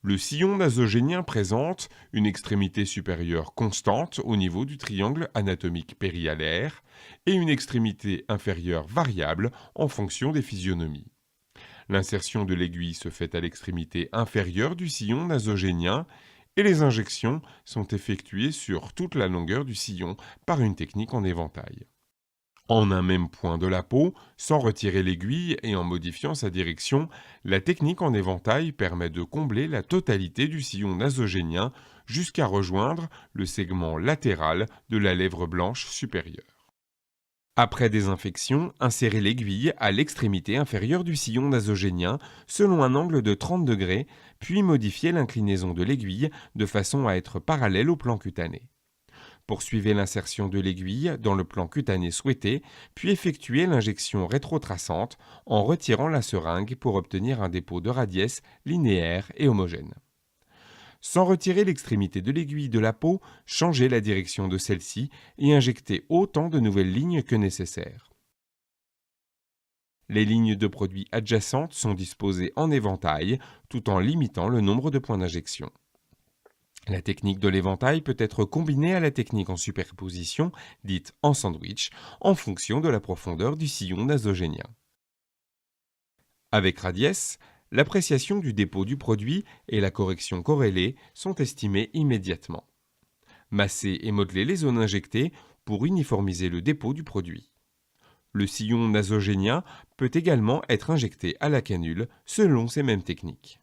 Le sillon nasogénien présente une extrémité supérieure constante au niveau du triangle anatomique périalaire et une extrémité inférieure variable en fonction des physionomies. L'insertion de l'aiguille se fait à l'extrémité inférieure du sillon nasogénien et les injections sont effectuées sur toute la longueur du sillon par une technique en éventail. En un même point de la peau, sans retirer l'aiguille et en modifiant sa direction, la technique en éventail permet de combler la totalité du sillon nasogénien jusqu'à rejoindre le segment latéral de la lèvre blanche supérieure. Après désinfection, insérez l'aiguille à l'extrémité inférieure du sillon nasogénien selon un angle de 30 degrés, puis modifiez l'inclinaison de l'aiguille de façon à être parallèle au plan cutané. Poursuivez l'insertion de l'aiguille dans le plan cutané souhaité, puis effectuez l'injection rétrotraçante en retirant la seringue pour obtenir un dépôt de radiès linéaire et homogène. Sans retirer l'extrémité de l'aiguille de la peau, changez la direction de celle-ci et injectez autant de nouvelles lignes que nécessaire. Les lignes de produits adjacentes sont disposées en éventail tout en limitant le nombre de points d'injection. La technique de l'éventail peut être combinée à la technique en superposition, dite en sandwich, en fonction de la profondeur du sillon nasogénien. Avec Radiès, l'appréciation du dépôt du produit et la correction corrélée sont estimées immédiatement. Massez et modelez les zones injectées pour uniformiser le dépôt du produit. Le sillon nasogénien peut également être injecté à la canule selon ces mêmes techniques.